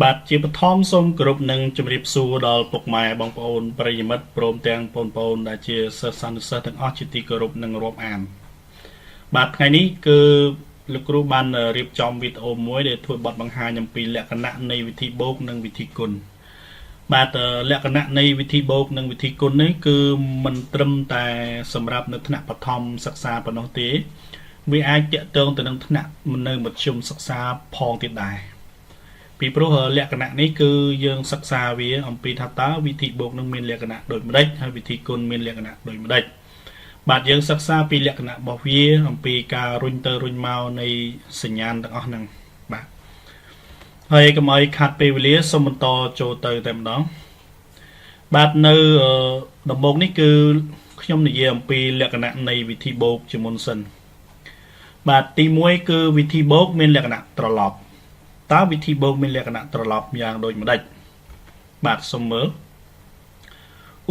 បាទជាបឋមសូមគោរពនឹងជម្រាបសួរដល់ពុកម៉ែបងប្អូនប្រិយមិត្តព្រមទាំងបងប្អូនដែលជាសិស្សនិស្សិតទាំងអស់ជាទីគោរពនិងរាប់អានបាទថ្ងៃនេះគឺលោកគ្រូបានរៀបចំវីដេអូមួយដែលធ្វើបទបង្ហាញអំពីលក្ខណៈនៃវិធីបូកនិងវិធីគុណបាទលក្ខណៈនៃវិធីបូកនិងវិធីគុណនេះគឺមិនត្រឹមតែសម្រាប់នៅថ្នាក់បឋមសិក្សាប៉ុណ្ណោះទេវាអាចតាក់ទងទៅនឹងថ្នាក់នៅមធ្យមសិក្សាផងទៀតដែរពីព្រោះលក្ខណៈនេះគឺយើងសិក្សាវាអំពីថាតើវិធីបូកនឹងមានលក្ខណៈដូចម្ដេចហើយវិធីគុណមានលក្ខណៈដូចម្ដេចបាទយើងសិក្សាពីលក្ខណៈរបស់វាអំពីការរុញទៅរុញមកនៃសញ្ញាណទាំងអស់ហ្នឹងបាទហើយកុំឲ្យខាត់ពេលវេលាសូមបន្តចូលទៅតែម្ដងបាទនៅដំបូងនេះគឺខ្ញុំនិយាយអំពីលក្ខណៈនៃវិធីបូកជាមុនសិនបាទទី1គឺវិធីបូកមានលក្ខណៈត្រឡប់តើវិធីបូកមានលក្ខណៈត្រឡប់យ៉ាងដូចម្ដេចបាទសូមមើល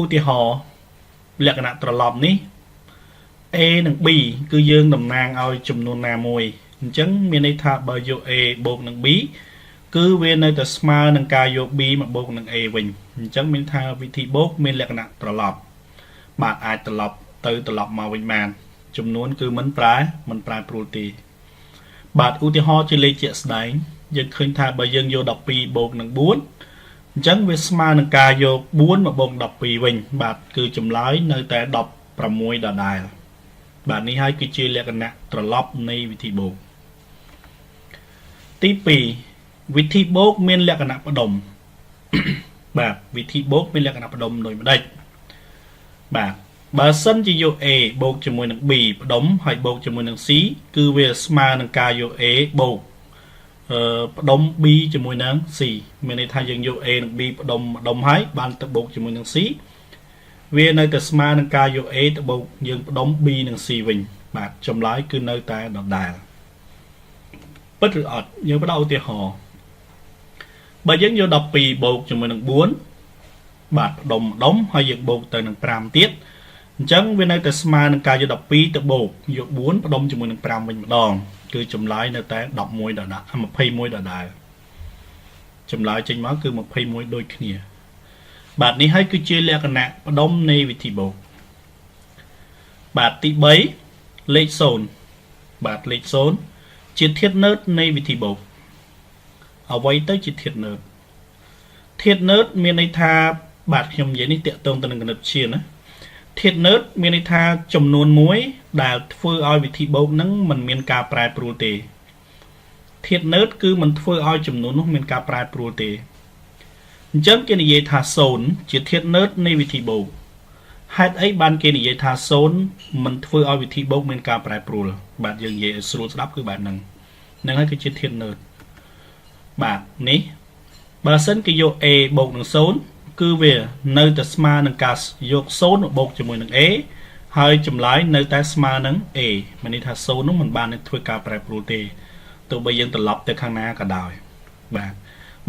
ឧទាហរណ៍លក្ខណៈត្រឡប់នេះ A និង B គឺយើងតំណាងឲ្យចំនួនណាមួយអញ្ចឹងមានន័យថាបើយក A បូកនឹង B គឺវានៅតែស្មើនឹងការយក B មកបូកនឹង A វិញអញ្ចឹងមានថាវិធីបូកមានលក្ខណៈត្រឡប់បាទអាចត្រឡប់ទៅត្រឡប់មកវិញបានចំនួនគឺមិនប្រែប្រួលទេបាទឧទាហរណ៍ជាលេខជាក់ស្ដែងយើងឃើញថាបើយើងយក12បូកនឹង4អញ្ចឹងវាស្មើនឹងការយក4មកបូក12វិញបាទគឺចម្លើយនៅតែ16ដដែលបាទនេះហើយគឺជាលក្ខណៈត្រឡប់នៃវិធីបូកទី2វិធីបូកមានលក្ខណៈផ្ដុំបាទវិធីបូកមានលក្ខណៈផ្ដុំដូចម្ដេចបាទបើសិនជាយក A បូកជាមួយនឹង B ផ្ដុំហើយបូកជាមួយនឹង C គឺវាស្មើនឹងការយក A បូកផ្ដុំ B ជាមួយនឹង C មានន័យថាយើងយក A និង B ផ្ដុំម្ដុំហើយបានទៅបូកជាមួយនឹង C វានៅតែស្មើនឹងការយក A ទៅបូកយើងផ្ដុំ B និង C វិញបាទចម្លើយគឺនៅតែដដែលពិតឬអត់យើងបដិឧទាហរណ៍បើយើងយក12បូកជាមួយនឹង4បាទផ្ដុំម្ដុំហើយយើងបូកទៅនឹង5ទៀតអញ្ចឹងវានៅតែស្មើនឹងការយក12ទៅបូកយក4ផ្ដុំជាមួយនឹង5វិញម្ដងគឺចម្លើយនៅតែ11ដដែល21ដដែលចម្លើយចេញមកគឺ21ដូចគ្នាបាទនេះហើយគឺជាលក្ខណៈផ្ដុំនៃវិធីបូកបាទទី3លេខ0បាទលេខ0ជាធាតុណឺតនៃវិធីបូកអ្វីទៅជាធាតុណឺតមានន័យថាបាទខ្ញុំនិយាយនេះតាក់ទងទៅនឹងគណិតវិទ្យាណាធាតុណឺតមានន័យថាចំនួនមួយដែលធ្វើឲ្យវិធីបូកនឹងមិនមានការប្រែប្រួលទេធាតុណឺតគឺមិនធ្វើឲ្យចំនួននោះមានការប្រែប្រួលទេអញ្ចឹងគេនិយាយថា0ជាធាតុណឺតនៃវិធីបូកហេតុអីបានគេនិយាយថា0មិនធ្វើឲ្យវិធីបូកមានការប្រែប្រួលបាទយើងនិយាយឲ្យស្រួលស្ដាប់គឺបែបហ្នឹងហើយគឺជាធាតុណឺតបាទនេះបើសិនគេយក A បូកនឹង0គឺវានៅតែស្មើនឹងការយក0បូកជាមួយនឹង A ហើយចម្លើយនៅតែស្មើនឹង A មានន័យថា0នោះមិនបានធ្វើការប្រែប្រួលទេទោះបីយើងត្រឡប់ទៅខាងណាក៏ដោយបាទ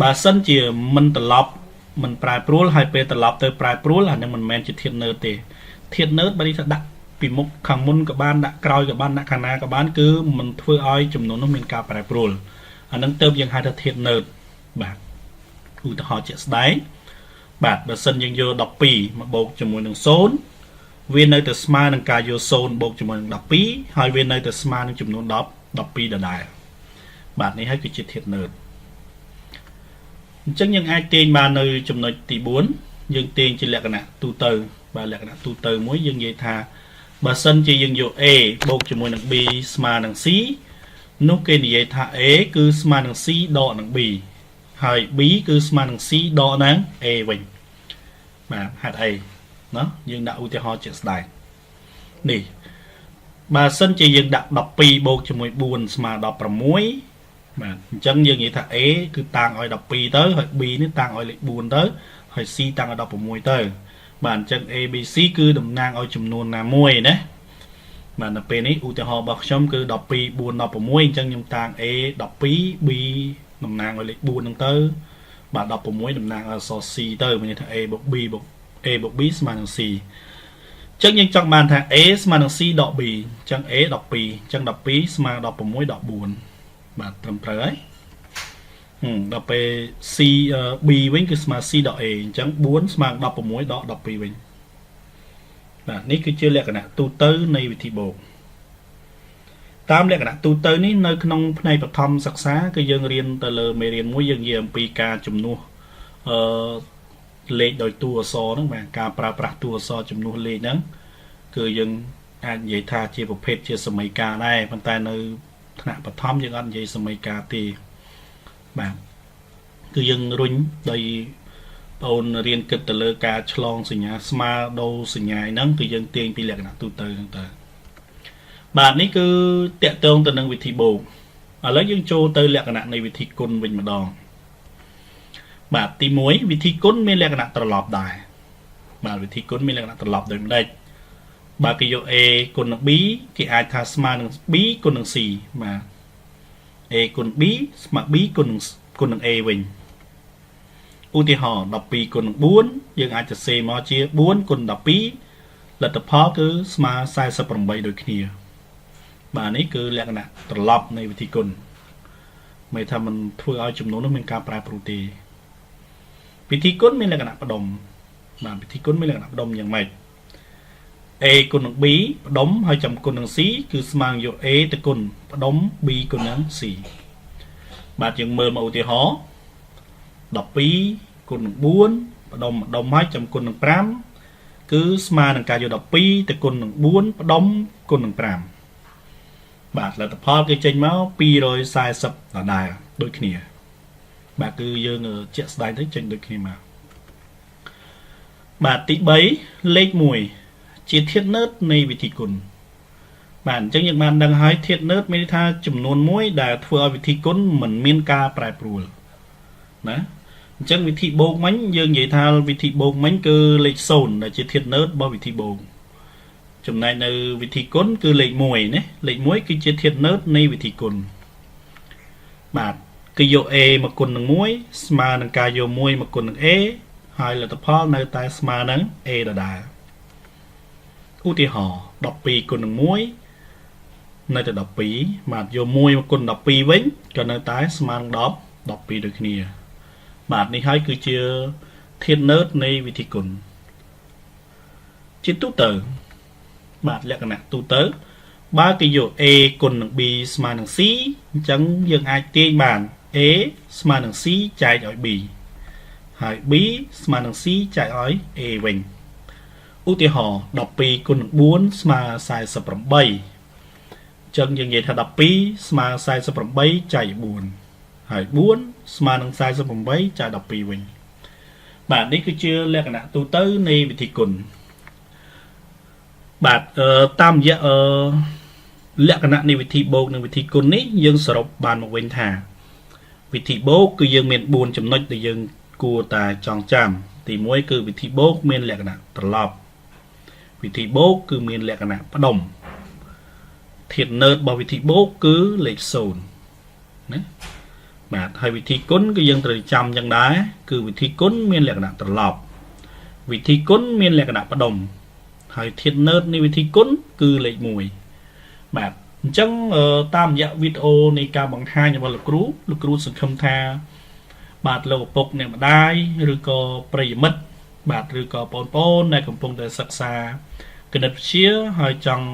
បើសិនជាមិនត្រឡប់មិនប្រែប្រួលហើយពេលត្រឡប់ទៅប្រែប្រួលអានឹងមិនមែនជាធាតុណឺតទេធាតុណឺតបើនេះថាដាក់ពីមុខខាងមុនក៏បានដាក់ក្រោយក៏បានដាក់ខាងណាក៏បានគឺមិនធ្វើឲ្យចំនួននោះមានការប្រែប្រួលអានឹងទៅយើងហៅថាធាតុណឺតបាទឧទាហរណ៍ជាក់ស្ដែងបាទបើសិនយើងយក12មកបូកជាមួយនឹង0វានៅតែស្មើនឹងការយក0បូកជាមួយនឹង12ហើយវានៅតែស្មើនឹងចំនួន12ដដែលបាទនេះហើយគឺជាធាតុណឺតអញ្ចឹងយើងអាចទាញបាននៅចំណុចទី4យើងទាញជាលក្ខណៈទូទៅបាទលក្ខណៈទូទៅមួយយើងនិយាយថាបើសិនជាយើងយក A បូកជាមួយនឹង B ស្មើនឹង C នោះគេនិយាយថា A គឺស្មើនឹង C ដកនឹង B ហើយ B គឺស្មើនឹង C ដកនឹង A វិញបាទហេតុអីណោះយើងដាក់ឧទាហរណ៍ជាក់ស្ដែងនេះបើសិនជាយើងដាក់12បូកជាមួយ4ស្មើ16បាទអញ្ចឹងយើងនិយាយថា A គឺតាំងឲ្យ12ទៅហើយ B នេះតាំងឲ្យលេខ4ទៅហើយ C តាំងឲ្យ16ទៅបាទអញ្ចឹង A B C គឺតំណាងឲ្យចំនួនណាមួយណាបាទនៅពេលនេះឧទាហរណ៍របស់ខ្ញុំគឺ12 4 16អញ្ចឹងខ្ញុំតាំង A 12 B តំណាងឲ្យលេខ4ហ្នឹងទៅបាទ16តំណាងឲ្យអក្សរ C ទៅមានន័យថា A បូក B បូក A បូក B ស្មើនឹង C អញ្ចឹងយើងចង់បានថា A ស្មើនឹង C ដក B អញ្ចឹង A 12អញ្ចឹង12ស្មើ16ដក4បាទត្រឹមត្រូវហើយ ដល់ពេល C B វិញគឺស្មើ C ដក A អញ្ចឹង4ស្មើ16ដក12វិញបាទនេះគឺជាលក្ខណៈទូទៅនៃវិធីបូកតាមលក្ខណៈទូទៅនេះនៅក្នុងផ្នែកបឋមសិក្សាគឺយើងរៀនទៅលើមេរៀនមួយយើងនិយាយអំពីការជំនួសលេខដោយតួអក្សរហ្នឹងបាទការប្រើប្រាស់តួអក្សរជំនួសលេខហ្នឹងគឺយើងអាចនិយាយថាជាប្រភេទជាសមីការដែរប៉ុន្តែនៅថ្នាក់បឋមយើងអត់និយាយសមីការទេបាទគឺយើងរុញដោយបងអូនរៀនគិតទៅលើការឆ្លងសញ្ញាស្មើដូរសញ្ញាហ្នឹងគឺយើងទាញពីលក្ខណៈទូទៅហ្នឹងទៅបាទនេះគឺតកតងទៅនឹងវិធីបូកឥឡូវយើងចូលទៅលក្ខណៈនៃវិធីគុណវិញម្ដងបាទទី1វិធីគុណមានលក្ខណៈត្រឡប់ដែរបាទវិធីគុណមានលក្ខណៈត្រឡប់ដូចម្ដេចបើគេយក A គុណនឹង B គេអាចថាស្មើនឹង B គុណនឹង C បាទ A គុណ B ស្មើ B គុណនឹង A វិញឧទាហរណ៍12គុណនឹង4យើងអាចសរសេរមកជា4គុណ12លទ្ធផលគឺស្មើ48ដូចគ្នាបាទនេះគឺលក្ខណៈត្រឡប់នៃវិធីគុណមិនថាมันធ្វើឲ្យចំនួននោះមានការប្រែប្រួលទេវិធីគុណមានលក្ខណៈផ្ដុំបាទវិធីគុណមានលក្ខណៈផ្ដុំយ៉ាងម៉េច A គុណនឹង B ផ្ដុំហើយចំគុណនឹង C គឺស្មើនឹងយក A ទៅគុណផ្ដុំ B គុណនឹង C បាទយើងមើលមកឧទាហរណ៍12គុណនឹង4ផ្ដុំហើយចំគុណនឹង5គឺស្មើនឹងការយក12ទៅគុណនឹង4ផ្ដុំគុណនឹង5បាទលទ្ធផលគេចេញមក240ដដែលដូចគ្នាបាទគឺយើងជាក់ស្ដែងទៅចេញដូចគ្នាមកបាទទី3លេខ1ជាធាតុណឺតនៃវិធីគុណបាទអញ្ចឹងយើងបានដឹងហើយធាតុណឺតមានន័យថាចំនួនមួយដែលធ្វើឲ្យវិធីគុណមិនមានការប្រែប្រួលណាអញ្ចឹងវិធីបូកមិញយើងនិយាយថាវិធីបូកមិញគឺលេខ0ដែលជាធាតុណឺតរបស់វិធីបូកចំណែកនៅវិធីគុណគឺលេខ1ណាលេខ1គឺជាធាតុណឺតនៃវិធីគុណបាទគឺយក A មកគុណនឹង1ស្មើនឹងការយក1មកគុណនឹង A ហើយលទ្ធផលនៅតែស្មើនឹង A ដដែលឧទាហរណ៍12គុណនឹង1នៅតែ12បាទយក1មកគុណ12វិញក៏នៅតែស្មើនឹង10 12ដូចគ្នាបាទនេះហើយគឺជាធាតុណឺតនៃវិធីគុណជាទូទៅបាទលក្ខណៈទូទៅបើគេយក A គុណនឹង B ស្មើនឹង C អញ្ចឹងយើងអាចទាញបាន A ស្មើនឹង C ចែកឲ្យ B ហើយ B ស្មើនឹង C ចែកឲ្យ A វិញឧទាហរណ៍12គុណនឹង4ស្មើ48អញ្ចឹងយើងនិយាយថា12ស្មើ48ចែក4ហើយ4ស្មើនឹង48ចែក12វិញបាទនេះគឺជាលក្ខណៈទូទៅនៃវិធីគុណបាទតាមរយៈលក្ខណៈនៃវិធីបូកនិងវិធីគុណនេះយើងសរុបបានមកវិញថាវិធីបូកគឺយើងមាន4ចំណុចដែលយើងគួរតែចងចាំទី1គឺវិធីបូកមានលក្ខណៈត្រឡប់វិធីបូកគឺមានលក្ខណៈផ្ដុំធាតុណឺតរបស់វិធីបូកគឺលេខ0ណាបាទហើយវិធីគុណគឺយើងត្រូវចាំយ៉ាងដែរគឺវិធីគុណមានលក្ខណៈត្រឡប់វិធីគុណមានលក្ខណៈផ្ដុំហើយធាតុណឺតនៃវិធីគុណគឺលេខ1បាទអញ្ចឹងតាមរយៈវីដេអូនៃការបង្ហាញរបស់លោកគ្រូសង្ឃឹមថាបាទលោកឪពុកអ្នកម្ដាយឬក៏ប្រិយមិត្តបាទឬក៏បងប្អូនដែលកំពុងតែសិក្សាគណិតវិទ្យាហើយចង់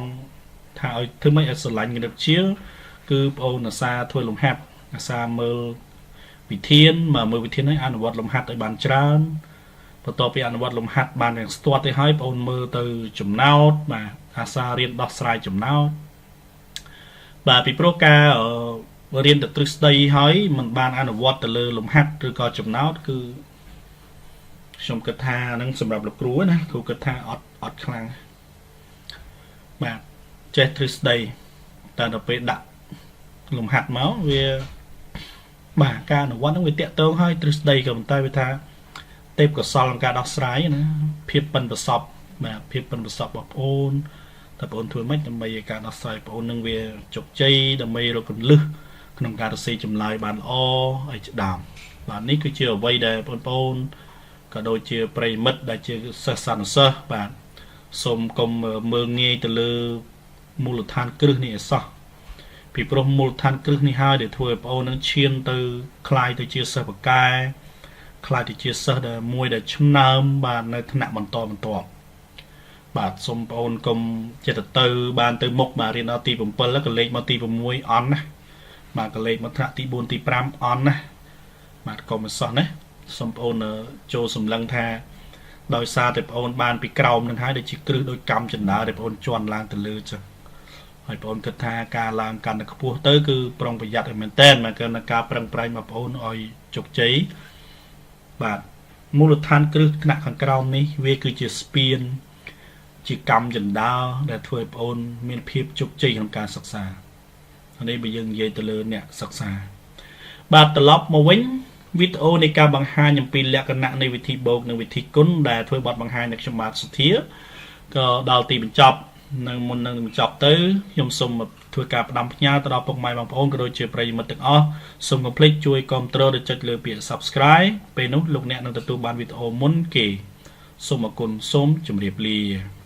ថាឲ្យធ្វើម៉េចឲ្យស្រឡាញ់គណិតវិទ្យាគឺបងប្អូនអាសាធ្វើលំហាត់អាសាមើលវិធានមើលវិធានឲ្យអនុវត្តលំហាត់ឲ្យបានច្រើនបន្ទាប់ពីអនុវត្តលំហាត់បានយ៉ាងស្ទាត់ទៅហើយបងប្អូនមើលទៅចំណោទបាទអាសារៀនដោះស្រាយចំណោទបាទពីព្រោះការរៀនទៅទ្រឹស្ដីហើយมันបានអនុវត្តទៅលើលំហាត់ឬក៏ចំណោទគឺខ្ញុំគិតថាហ្នឹងសម្រាប់លោកគ្រូណាគ្រូគិតថាអត់ខ្លាំងបាទចេះទ្រឹស្ដីតែដល់ពេលដាក់លំហាត់មកវាបាទការអនុវត្តហ្នឹងវាតាក់ទងហើយទ្រឹស្ដីក៏ប៉ុន្តែវាថាទេពកោសលក្នុងការដោះស្រាយណាភាពប៉ិនប្រសពបាទភាពប៉ិនប្រសពរបស់បងប្អូនតែបងប្អូនធ្វើម៉េចដើម្បីឲ្យការដោះស្រាយបងប្អូននឹងវាជោគជ័យដើម្បីរកគន្លឹះក្នុងការសរសេរចម្លើយបានល្អឲ្យឆ្ដាមបាទនេះគឺជាអ្វីដែលបងប្អូនក៏ដូចជាប្រិយមិត្តដែលជាសិស្សសានុសិស្សបាទសូមកុំមើលងាយទៅលើមូលដ្ឋានគ្រឹះនេះឲ្យសោះ ពីព្រោះមូលដ្ឋានគ្រឹះនេះហើយដែលធ្វើឲ្យបងអូននឹងឈានទៅคลายទៅជាសិស្សបកែคลายទៅជាសិស្សដែលមួយដែលឆ្នើមបាទនៅថ្នាក់បន្តបន្ទាប់បាទសូមបងអូនកុំចិត្តទៅបានទៅមុខបាទរៀនដល់ទី7แล้วក៏លេខមកទី6អន់ណាបាទក៏លេខមកថ្នាក់ទី4ទី5អន់ណាបាទកុំមិនសោះណាសូមបងអូនចូលសម្លឹងថាដោយសារតែបងអូនបានពីក្រោមនឹងហើយដូចជាគ្រឹះដូចកម្មចន្ទើដែលបងអូនជន់ឡើងទៅលើចឹងហើយបងអូនគិតថាការឡើងកាន់តែខ្ពស់ទៅគឺប្រុងប្រយ័ត្នឲ្យមែនតើមកគឺការប្រឹងប្រែងរបស់បងអូនឲ្យជោគជ័យបាទមូលដ្ឋានគ្រឹះថ្នាក់ខាងក្រោមនេះវាគឺជាស្ពានជាកម្មចន្ទើដែលធ្វើឲ្យបងអូនមានភាពជោគជ័យក្នុងការសិក្សានេះបើយើងនិយាយទៅលើអ្នកសិក្សាបាទត្រឡប់មកវិញវីដេអូនៃការបង្ហាញអំពីលក្ខណៈនៃវិធីបូកនិងវិធីគុណដែលធ្វើបទបង្ហាញនៅខ្ញុំបាទសុធាក៏ដល់ទីបញ្ចប់នៅមុននឹងបញ្ចប់ទៅខ្ញុំសូមធ្វើការផ្ដាំផ្ញើទៅដល់ពុកម៉ែបងប្អូនក៏ដូចជាប្រិយមិត្តទាំងអស់សូមកុំភ្លេចជួយគាំទ្រដោយចុចលើពាក្យ Subscribe ពេលនោះលោកអ្នកនឹងទទួលបានវីដេអូមុនគេសូមអរគុណសូមជម្រាបលា